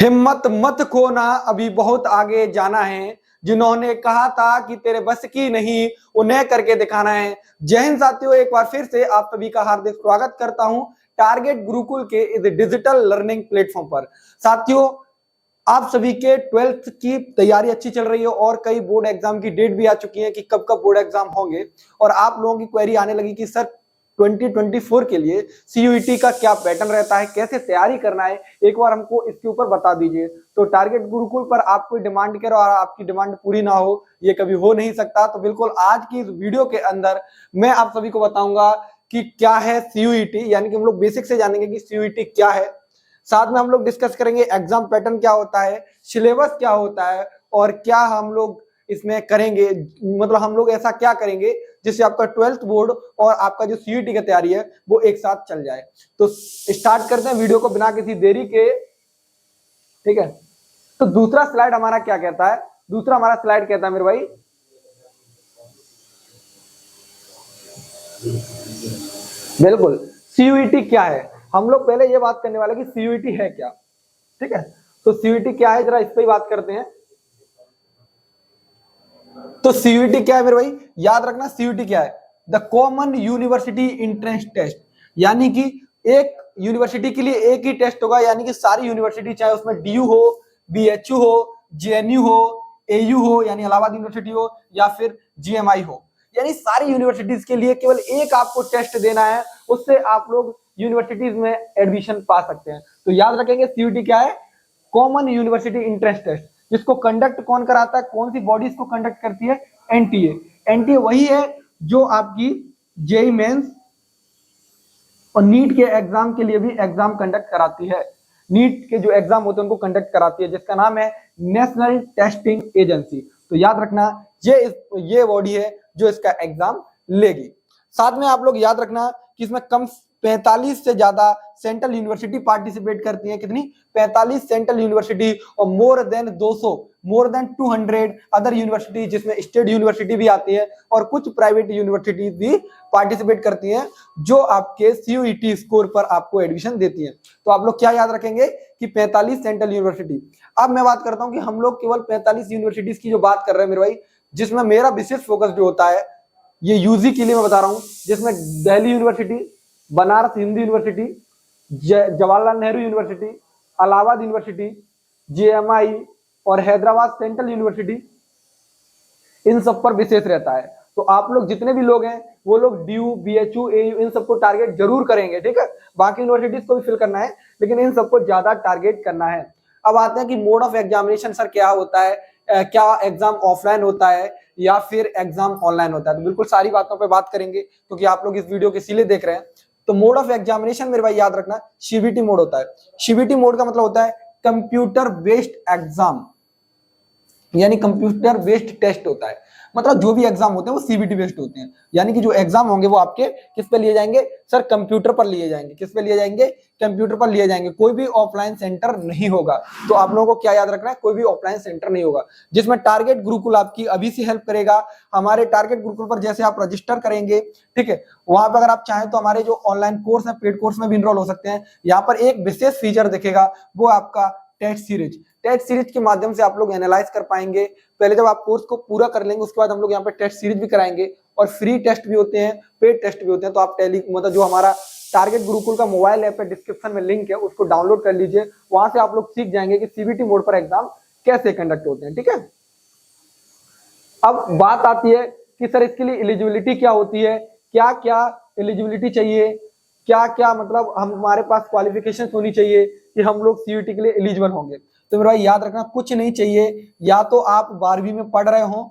हिम्मत मत खोना, अभी बहुत आगे जाना है। जिन्होंने कहा था कि तेरे बस की नहीं, उन्हें करके दिखाना है। जय हिंद साथियों, एक बार फिर से आप सभी का हार्दिक स्वागत करता हूं टारगेट गुरुकुल के इस डिजिटल लर्निंग प्लेटफॉर्म पर। साथियों, आप सभी के 12th की तैयारी अच्छी चल रही है और कई बोर्ड एग्जाम की डेट भी आ चुकी है कि कब कब बोर्ड एग्जाम होंगे। और आप लोगों की क्वेरी आने लगी कि सर 2024 के लिए सीयूईटी का क्या पैटर्न रहता है, कैसे तैयारी करना है, एक बार हमको इसके ऊपर बता दीजिए। तो टारगेट गुरुकुल पर आप कोई डिमांड करो और आपकी डिमांड पूरी ना हो, ये कभी हो नहीं सकता। तो बिल्कुल आज की इस वीडियो के अंदर मैं आप सभी को बताऊंगा कि क्या है सीयूईटी, यानी कि हम लोग बेसिक से जानेंगे कि सीयूईटी क्या है। साथ में हम लोग डिस्कस करेंगे एग्जाम पैटर्न क्या होता है, सिलेबस क्या होता है और क्या हम लोग इसमें करेंगे, मतलब हम लोग ऐसा क्या करेंगे जिससे आपका 12th बोर्ड और आपका जो सीयूईटी की तैयारी है वो एक साथ चल जाए। तो स्टार्ट करते हैं वीडियो को बिना किसी देरी के। ठीक है, तो दूसरा स्लाइड हमारा क्या कहता है? दूसरा हमारा स्लाइड कहता है मेरे भाई, बिल्कुल सीयूईटी क्या है। हम लोग पहले ये बात करने वाले कि सीयूईटी है क्या। ठीक है, तो सीयूईटी क्या है जरा इस पे ही बात करते हैं। तो सीयूईटी क्या है मेरे भाई, याद रखना सीयूईटी क्या है, the common university entrance test. यानी कि एक यूनिवर्सिटी के लिए एक ही टेस्ट होगा, यानी कि सारी यूनिवर्सिटी चाहे उसमें डीयू हो, बीएचयू हो, जेएनयू हो, एयू हो यानी इलाहाबाद यूनिवर्सिटी हो, या फिर जीएमआई हो, यानी सारी यूनिवर्सिटीज के लिए केवल एक आपको टेस्ट देना है, उससे आप लोग यूनिवर्सिटीज में एडमिशन पा सकते हैं। तो याद रखेंगे सीयूईटी क्या है, कॉमन यूनिवर्सिटी एंट्रेंस टेस्ट। जिसको कंडक्ट कौन कराता है, कौन सी बॉडी इसको कंडक्ट करती है? एनटीए। एनटीए वही है जो आपकी जेई मेंस और नीट के एग्जाम के लिए भी एग्जाम कंडक्ट कराती है। नीट के जो एग्जाम होते हैं उनको कंडक्ट कराती है, जिसका नाम है नेशनल टेस्टिंग एजेंसी। तो याद रखना ये बॉडी है जो इसका एग्जाम लेगी। साथ में आप लोग याद रखना कि इसमें कम 45 से ज्यादा सेंट्रल यूनिवर्सिटी पार्टिसिपेट करती है। कितनी? 45 सेंट्रल यूनिवर्सिटी और मोर देन 200 अदर यूनिवर्सिटी, जिसमें स्टेट यूनिवर्सिटी भी आती है और कुछ प्राइवेट यूनिवर्सिटी भी पार्टिसिपेट करती हैं, जो आपके सीयूईटी स्कोर पर आपको एडमिशन देती है। तो आप लोग क्या याद रखेंगे कि 45 सेंट्रल यूनिवर्सिटी। अब मैं बात करता हूं कि हम लोग केवल 45 यूनिवर्सिटीज की जो बात कर रहे हैं मेरे भाई, जिसमें मेरा विशेष फोकस जो होता है ये यूजी के लिए मैं बता रहा हूं, जिसमें Delhi university, Banaras Hindu university, Jawaharlal Nehru university, Allahabad university, JMI और हैदराबाद सेंट्रल यूनिवर्सिटी, इन सब पर विशेष रहता है। तो आप लोग जितने भी लोग हैं वो लोग डीयू, बीएचयू, एयू इन सबको टारगेट जरूर करेंगे। ठीक है, बाकी यूनिवर्सिटीज को भी फिल करना है, लेकिन इन सबको ज्यादा टारगेट करना है। अब आते हैं कि मोड ऑफ एग्जामिनेशन सर क्या होता है, क्या एग्जाम ऑफलाइन होता है या फिर एग्जाम ऑनलाइन होता है। तो बिल्कुल सारी बातों पे बात करेंगे क्योंकि आप लोग इस वीडियो के इसीलिए देख रहे हैं। तो मोड ऑफ एग्जामिनेशन मेरे भाई याद रखना सीबीटी मोड होता है। सीबीटी मोड का मतलब होता है कंप्यूटर बेस्ड एग्जाम, यानी कंप्यूटर बेस्ड टेस्ट होता है। मतलब जो भी एग्जाम होते हैं वो सीबीटी बेस्ड होते हैं, यानी कि जो एग्जाम होंगे वो आपके किस पे लिए जाएंगे सर? कंप्यूटर पर लिए जाएंगे। किस पे लिए जाएंगे? कंप्यूटर पर लिए जाएंगे। कोई भी ऑफलाइन सेंटर नहीं होगा। तो आप लोगों को क्या याद रखना है, कोई भी ऑफलाइन सेंटर नहीं होगा। जिसमें टारगेट गुरुकुल आपकी अभी से हेल्प करेगा। हमारे टारगेट गुरुकुल पर जैसे आप रजिस्टर करेंगे, ठीक है, वहां पर अगर आप चाहें तो हमारे जो ऑनलाइन कोर्स है पेड कोर्स में भी इनरोल हो सकते हैं। यहाँ पर एक विशेष फीचर दिखेगा, वो आपका टेस्ट सीरीज। टेस्ट सीरीज के माध्यम से आप लोग एनालाइज कर पाएंगे। पहले जब आप कोर्स को पूरा कर लेंगे उसके बाद हम लोग यहाँ पे टेस्ट सीरीज भी कराएंगे और फ्री टेस्ट भी होते हैं, पेड टेस्ट भी होते हैं। तो आप मतलब जो हमारा टारगेट गुरुकुल का मोबाइल ऐप है, डिस्क्रिप्शन में लिंक है, उसको डाउनलोड कर लीजिए। वहां से आप लोग सीख जाएंगे कि सीबीटी मोड पर एग्जाम कैसे कंडक्ट होते हैं। ठीक है, अब बात आती है कि सर इसके लिए एलिजिबिलिटी क्या होती है, क्या क्या एलिजिबिलिटी चाहिए, क्या क्या मतलब हमारे पास क्वालिफिकेशन होनी चाहिए कि हम लोग सीयूईटी के लिए एलिजिबल होंगे। तो मेरा भाई याद रखना कुछ नहीं चाहिए। या तो आप 12वीं में पढ़ रहे हो,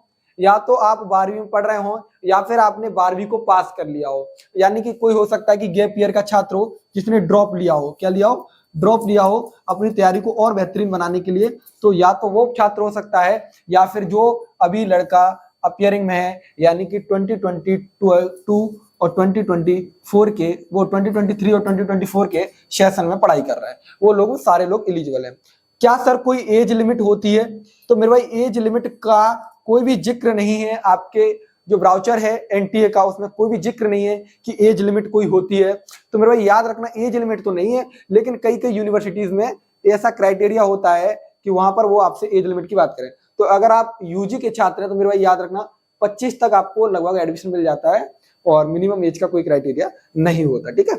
या फिर आपने 12वीं को पास कर लिया हो। यानी कि कोई हो सकता है कि गैप ईयर का छात्र हो जिसने ड्रॉप लिया हो। क्या लिया हो? ड्रॉप लिया हो अपनी तैयारी को और बेहतरीन बनाने के लिए। तो या तो वो छात्र हो सकता है, या फिर जो अभी लड़का अपियरिंग में है, यानी कि 2022 और 2024 के, वो 2023 और 2024 के सेशन में पढ़ाई कर रहा है, वो लोग सारे लोग एलिजिबल हैं। क्या सर कोई एज लिमिट होती है? तो मेरे भाई एज लिमिट का कोई भी जिक्र नहीं है। आपके जो ब्राउचर है एनटीए का, उसमें कोई भी जिक्र नहीं है कि एज लिमिट कोई होती है। तो मेरे भाई याद रखना एज लिमिट तो नहीं है, लेकिन कई कई यूनिवर्सिटीज में ऐसा क्राइटेरिया होता है कि वहां पर वो आपसे एज लिमिट की बात करें। तो अगर आप यूजी के छात्र हैं तो मेरे भाई याद रखना 25 तक आपको लगभग एडमिशन मिल जाता है और मिनिमम एज का कोई क्राइटेरिया नहीं होता, ठीक है।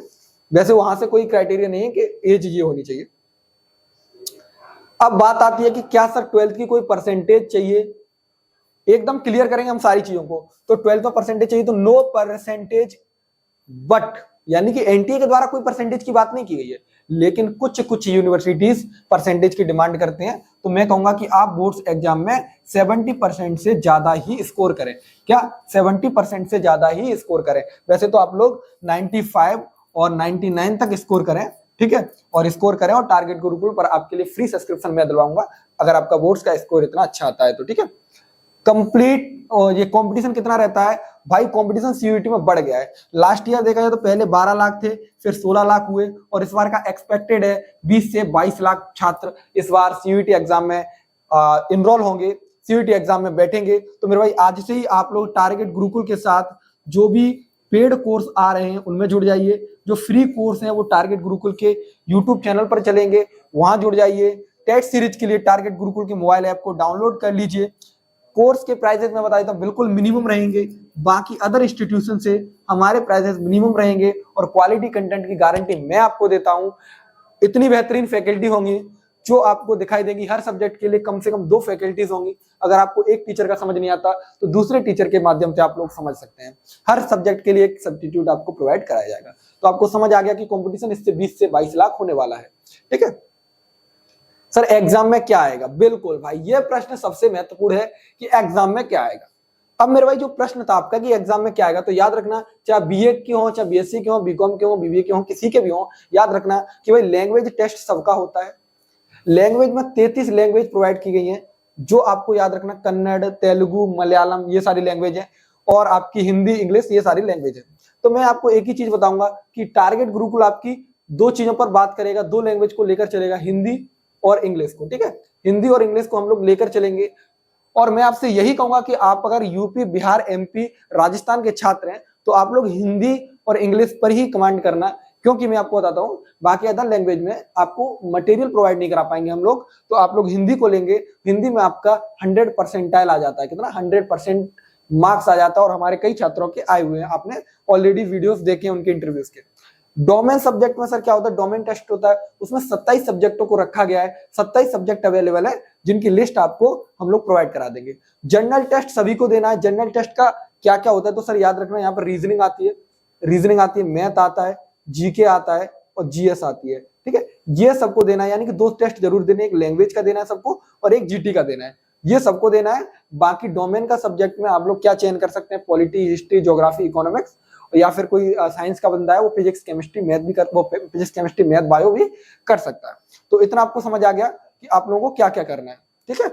वैसे वहां से कोई क्राइटेरिया नहीं है कि एज ये होनी चाहिए। अब बात आती है कि क्या सर 12th की कोई परसेंटेज चाहिए, एकदम क्लियर करेंगे हम सारी चीजों को। तो 12th में परसेंटेज चाहिए तो नो परसेंटेज बट, यानी कि एनटीए के द्वारा कोई परसेंटेज की बात नहीं की गई है, लेकिन कुछ कुछ यूनिवर्सिटीज परसेंटेज की डिमांड करते हैं। तो मैं कहूंगा कि आप बोर्ड्स एग्जाम में 70% से ज्यादा ही स्कोर करें। क्या 70% से ज्यादा ही स्कोर करें? वैसे तो आप लोग 95 और 99 तक स्कोर करें, ठीक है, और स्कोर करें और टारगेट गुरुकुल पर आपके लिए फ्री सब्सक्रिप्शन मैं दिलवाऊंगा अगर आपका बोर्ड्स का स्कोर इतना अच्छा आता है तो, ठीक है। कंप्लीट ये कंपटीशन कितना रहता है भाई? कंपटीशन सीयूईटी में बढ़ गया है। लास्ट ईयर देखा जाए तो पहले 12 लाख थे, फिर 16 लाख हुए, और इस बार का एक्सपेक्टेड है 20 से 22 लाख छात्र इस बार सीयूईटी एग्जाम में इनरोल होंगे, सीयूईटी एग्जाम में बैठेंगे। तो मेरे भाई आज से ही आप लोग टारगेट गुरुकुल के साथ जो भी पेड कोर्स आ रहे हैं उनमें जुड़ जाइए, जो फ्री कोर्स हैं वो टारगेट गुरुकुल के यूट्यूब चैनल पर चलेंगे, वहां जुड़ जाइए। टेस्ट सीरीज के लिए टारगेट गुरुकुल के मोबाइल ऐप को डाउनलोड कर लीजिए। कोर्स के प्राइजेस में बता देता हूं बिल्कुल मिनिमम रहेंगे, बाकी अदर इंस्टीट्यूशन से हमारे प्राइजेस मिनिमम रहेंगे, और क्वालिटी कंटेंट की गारंटी मैं आपको देता हूं। इतनी बेहतरीन फैकल्टी होंगी जो आपको दिखाई देगी। हर सब्जेक्ट के लिए कम से कम 2 फैकल्टीज होंगी। अगर आपको एक टीचर का समझ नहीं आता तो दूसरे टीचर के माध्यम से आप लोग समझ सकते हैं। हर सब्जेक्ट के लिए एक सब्स्टिट्यूट आपको प्रोवाइड कराया जाएगा। तो आपको समझ आ गया कि कंपटीशन इससे 20 से 22 लाख होने वाला है, ठीक है। सर एग्जाम में क्या आएगा? बिल्कुल भाई, ये प्रश्न सबसे महत्वपूर्ण है कि एग्जाम में क्या आएगा। अब मेरे भाई जो प्रश्न था आपका कि एग्जाम में क्या आएगा, तो याद रखना, चाहे बीए के हो, चाहे बीएससी के हो, बीकॉम के हो, बीबीए के हो, किसी के भी हो, याद रखना कि भाई लैंग्वेज टेस्ट सबका होता है। लैंग्वेज में 33 लैंग्वेज प्रोवाइड की गई है, जो आपको याद रखना कन्नड़, तेलुगु, मलयालम ये सारी लैंग्वेज है, और आपकी हिंदी, इंग्लिश ये सारी लैंग्वेज है। तो मैं आपको एक ही चीज बताऊंगा कि टारगेट गुरुकुल आपकी 2 चीजों पर बात करेगा, 2 लैंग्वेज को लेकर चलेगा, हिंदी और इंग्लिश को, ठीक है। हिंदी और इंग्लिश को हम लोग लेकर चलेंगे। और मैं आपसे यही कहूंगा कि आप अगर यूपी, बिहार, एमपी, राजस्थान के छात्र हैं तो आप लोग हिंदी और इंग्लिश पर ही कमांड करना, क्योंकि मैं आपको बताता हूं बाकी अदर लैंग्वेज में आपको मटेरियल प्रोवाइड नहीं करा पाएंगे हम लोग। तो आप लोग हिंदी को लेंगे। हिंदी में आपका 100 परसेंटाइल आ जाता है, कितना? 100% मार्क्स आ जाता है, और हमारे कई छात्रों के आए हुए हैं, आपने ऑलरेडी वीडियोस देखे उनके इंटरव्यूज के। डोमेन सब्जेक्ट में सर क्या होता है? डोमेन टेस्ट होता है, उसमें 27 सब्जेक्टों को रखा गया है। 27 सब्जेक्ट अवेलेबल है जिनकी लिस्ट आपको हम लोग प्रोवाइड करा देंगे। जनरल टेस्ट सभी को देना है। जनरल टेस्ट का क्या क्या होता है? तो सर याद रखना, यहाँ पर रीजनिंग आती है, मैथ आता है, जीके आता है, और जीएस आती है, ठीक है। ये सबको देना है, यानी कि 2 टेस्ट जरूर देने, एक लैंग्वेज का देना है सबको और एक जीटी का देना है, ये सबको देना है। बाकी डोमेन का सब्जेक्ट में आप लोग क्या चयन कर सकते हैं? पॉलिटी, हिस्ट्री, ज्योग्राफी, इकोनॉमिक्स, या फिर कोई साइंस का बंदा है वो फिजिक्स, केमिस्ट्री, मैथ भी फिजिक्स, केमिस्ट्री, मैथ, बायो भी कर सकता है। तो इतना आपको समझ आ गया कि आप लोगों को क्या क्या करना है, ठीक है।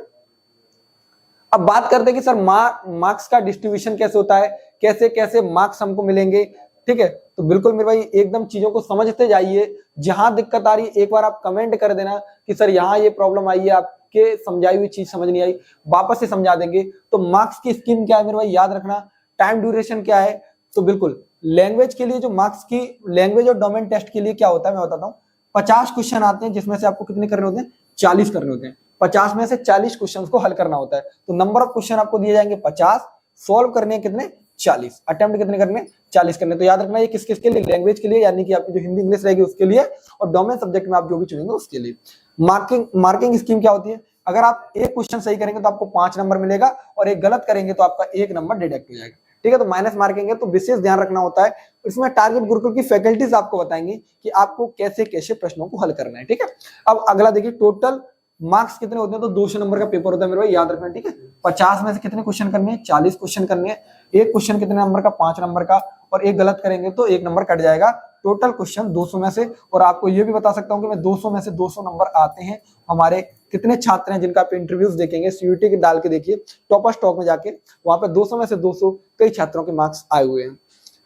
अब बात करते हैं कि सर मार्क्स का डिस्ट्रीब्यूशन कैसे होता है, कैसे कैसे मार्क्स हमको मिलेंगे, ठीक है। तो बिल्कुल मेरे भाई एकदम चीजों को समझते जाइए। जहां दिक्कत आ रही है एक बार आप कमेंट कर देना कि सर यहाँ ये प्रॉब्लम आई है, आपके समझाई हुई चीज समझ नहीं आई, वापस से समझा देंगे। तो मार्क्स की स्कीम क्या है मेरे भाई? याद रखना। टाइम ड्यूरेशन क्या है? तो बिल्कुल लैंग्वेज के लिए जो मार्क्स की, लैंग्वेज और डोमेन टेस्ट के लिए क्या होता है मैं बताता हूँ। 50 क्वेश्चन आते हैं, जिसमें से आपको कितने करने होते हैं? 40 करने होते हैं। 50 में से 40 क्वेश्चन को हल करना होता है। तो नंबर ऑफ क्वेश्चन आपको दिए जाएंगे 50, सॉल्व करने कितने? 40, अटेम्प्ट कितने करने? 40 करने। तो याद रखना ये किस किस के लिए? लैंग्वेज के लिए, यानी कि आपकी जो हिंदी इंग्लिश रहेगी उसके लिए, और डोमेन सब्जेक्ट में आप जो भी चुनेंगे उसके लिए। मार्किंग स्कीम क्या होती है? अगर आप एक क्वेश्चन सही करेंगे तो आपको 5 नंबर मिलेगा, और एक गलत करेंगे तो आपका 1 नंबर डिडक्ट हो जाएगा, ठीक है। तो माइनस मार्किंग है, तो विशेष ध्यान रखना होता है। इसमें टारगेट गुरुकुल की फैकल्टीज आपको बताएंगी कि आपको कैसे कैसे प्रश्नों को हल करना है, ठीक है। अब अगला देखिए, टोटल मार्क्स कितने होते हैं? तो 200 नंबर का पेपर होता है मेरे भाई, याद रखना, ठीक है। 50 में से कितने क्वेश्चन करने हैं? 40 क्वेश्चन करने हैं। एक क्वेश्चन कितने नंबर का? 5 नंबर का, और एक गलत करेंगे तो 1 नंबर कट जाएगा। टोटल क्वेश्चन 200 में से। और आपको ये भी बता सकता हूं कि मैं 200 में से 200 नंबर आते हैं। हमारे कितने छात्र हैं जिनका आप इंटरव्यूज देखेंगे, सीयूटी के डाल के देखिए, टॉपर स्टॉक में जाके, वहां पे 200 में से 200 कई छात्रों के मार्क्स आए हुए हैं।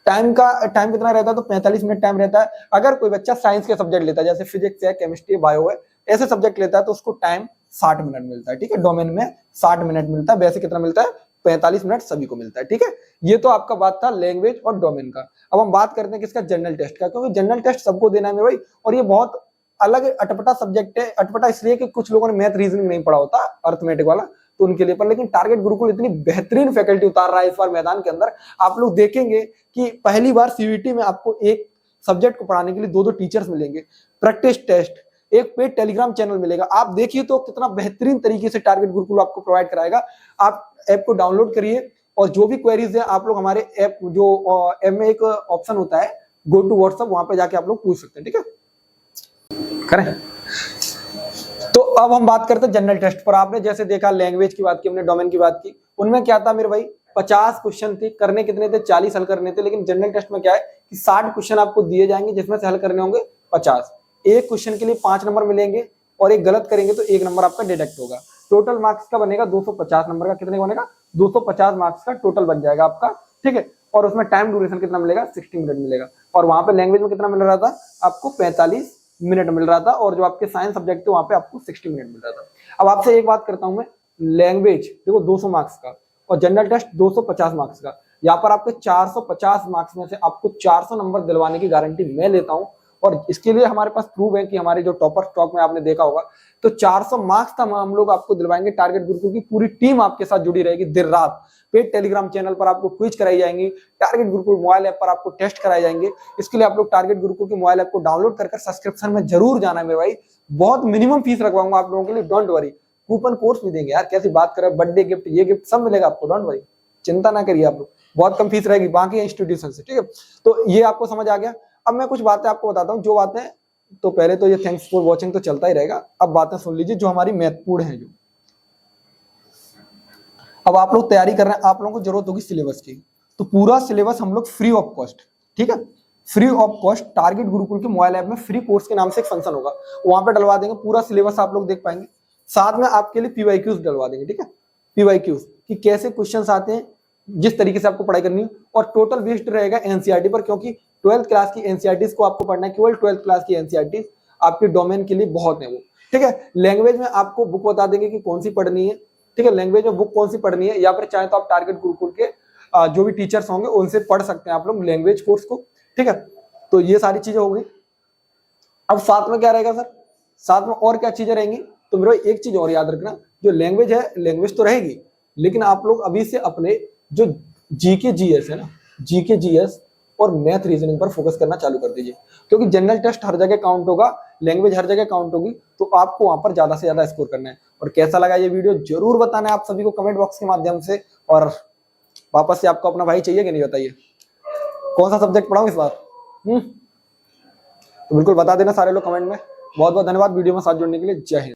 टाइम कितना रहता है? तो 45 मिनट टाइम रहता है। अगर कोई बच्चा साइंस के सब्जेक्ट लेता है, जैसे फिजिक्स है, केमिस्ट्री, बायो है, ऐसे सब्जेक्ट लेता है, तो उसको टाइम 60 मिनट मिलता है, ठीक है। डोमेन में 60 मिनट मिलता है, वैसे कितना मिलता है? 45 मिनट सभी को मिलता है, ठीक है। ये तो आपका बात था लैंग्वेज और डोमेन का। अब हम बात करते हैं किसका? जनरल टेस्ट का, क्योंकि जनरल टेस्ट सबको देना है मेरे भाई, और ये बहुत अलग अटपटा सब्जेक्ट है। अटपटा इसलिए कि कुछ लोगों ने मैथ रीजनिंग नहीं पढ़ा होता, अर्थमेटिक वाला, तो उनके लिए। पर लेकिन टारगेट गुरुकुल इतनी बेहतरीन फैकल्टी उतार रहा है इस बार मैदान के अंदर। आप लोग देखेंगे कि पहली बार सीयूईटी में आपको एक सब्जेक्ट को पढ़ाने के लिए 2-2 टीचर्स मिलेंगे, प्रैक्टिस टेस्ट, एक पेड टेलीग्राम चैनल मिलेगा। आप देखिए तो कितना बेहतरीन तरीके से टारगेट गुरुकुल आपको प्रोवाइड कराएगा। आप ऐप को डाउनलोड करिए और जो भी क्वेरीज है आप लोग हमारे ऐप, जो ऐप में एक ऑप्शन होता है गो टू व्हाट्सएप, वहां पे जाके आप लोग पूछ सकते हैं, ठीक है। करें तो अब हम बात करते हैं जनरल टेस्ट पर। आपने जैसे देखा लैंग्वेज की बात की, हमने डोमेन की बात की, उनमें क्या था मेरे भाई 50 क्वेश्चन थे, करने कितने थे 40 हल करने थे। लेकिन जनरल टेस्ट में क्या है कि 60 क्वेश्चन आपको दिए जाएंगे जिसमें से हल करने होंगे 50। एक क्वेश्चन के लिए 5 नंबर मिलेंगे और एक गलत करेंगे तो 1 नंबर आपका डिडक्ट होगा। टोटल मार्क्स का बनेगा 250 नंबर का। कितने का बनेगा? 250 मार्क्स का टोटल बन जाएगा आपका, ठीक है। और उसमें टाइम ड्यूरेशन कितना मिलेगा? 60 मिनट मिलेगा। और वहां पे लैंग्वेज में कितना मिल रहा था आपको? 45 मिनट मिल रहा था। और जो आपके साइंस सब्जेक्ट थे वहां पे आपको 60 मिनट मिल रहा था। अब आपसे एक बात करता हूं मैं, लैंग्वेज देखो 200 मार्क्स का और जनरल टेस्ट 250 मार्क्स का। यहाँ पर आपके 450 मार्क्स में से आपको 400 नंबर दिलवाने की गारंटी मैं लेता हूं। और इसके लिए हमारे पास प्रूफ है कि हमारे जो टॉपर स्टॉक में आपने देखा होगा, तो 400 मार्क्स तक हम लोग आपको दिलवाएंगे। टारगेट गुरुकुल की पूरी टीम आपके साथ जुड़ी रहेगी दिन रात। पेड टेलीग्राम चैनल पर आपको क्विज कराई जाएंगी, टारगेट गुरुकुल मोबाइल ऐप पर आपको टेस्ट कराए जाएंगे। इसके लिए आप लोग टारगेट गुरुकुल के मोबाइल ऐप को डाउनलोड कर सब्सक्रिप्शन में जरूर जाना है मेरे भाई। बहुत मिनिमम फीस रखवाऊंगा आप लोगों के लिए, डोंट वरी। कूपन कोर्स भी देंगे यार, कैसी बात करें, बर्थडे गिफ्ट, ये गिफ्ट सब मिलेगा आपको, डोंट वरी, चिंता ना करिए आप लोग। बहुत कम फीस रहेगी बाकी इंस्टीट्यूशन से, ठीक है। तो ये आपको समझ आ गया। अब मैं कुछ बातें आपको बताता हूँ, जो बातें, तो पहले तो ये थैंक्स फॉर वॉचिंग तो चलता ही रहेगा। अब बातें सुन लीजिए जो हमारी महत्वपूर्ण है। जो अब आप लोग तैयारी कर रहे हैं, आप लोगों को जरूरत होगी सिलेबस की, तो पूरा सिलेबस हम लोग फ्री ऑफ कॉस्ट, ठीक है, free of cost target Gurukul के मोबाइल ऐप में फ्री कोर्स के नाम से एक फंक्शन होगा, वहां पे डलवा देंगे। पूरा सिलेबस आप लोग देख पाएंगे। साथ में आपके लिए पीवाईक्यूज डलवा देंगे, ठीक है, पीवाईक्यूज कि कैसे क्वेश्चंस आते हैं, जिस तरीके से आपको पढ़ाई करनी है। और टोटल बेस्ड रहेगा एनसीईआरटी पर, क्योंकि 12th क्लास की एनसीईआरटीज को आपको पढ़ना है, केवल 12th क्लास की एनसीईआरटीज आपके डोमेन के लिए बहुत है वो, ठीक है। लैंग्वेज में आपको बुक बता देंगे कि कौन सी पढ़नी है, ठीक है, लैंग्वेज में बुक कौन सी पढ़नी है, या फिर चाहे तो आप टारगेट गुरुकुल के जो भी टीचर्स होंगे उनसे पढ़ सकते हैं आप लोग लैंग्वेज कोर्स को, ठीक है। तो ये सारी चीजें हो गई। अब साथ में क्या रहेगा सर? साथ में और क्या चीजें रहेंगी? तो मेरे एक चीज और याद रखना, जो लैंग्वेज है, लैंग्वेज तो रहेगी, लेकिन आप लोग अभी से अपने जो जीके जीएस है ना, जीके जीएस और मैथ रीजनिंग पर फोकस करना चालू कर दीजिए। क्योंकि जनरल टेस्ट हर जगह काउंट होगा, लैंग्वेज हर जगह काउंट होगी, तो आपको वहां पर ज्यादा से ज्यादा स्कोर करना है। और कैसा लगा ये वीडियो जरूर बताना है आप सभी को कमेंट बॉक्स के माध्यम से। और वापस से आपको अपना भाई चाहिए कि नहीं, बताइए कौन सा सब्जेक्ट पढ़ाऊं इस बार? तो बिल्कुल बता देना सारे लोग कमेंट में। बहुत बहुत धन्यवाद वीडियो में साथ जुड़ने के लिए। जय हिंद।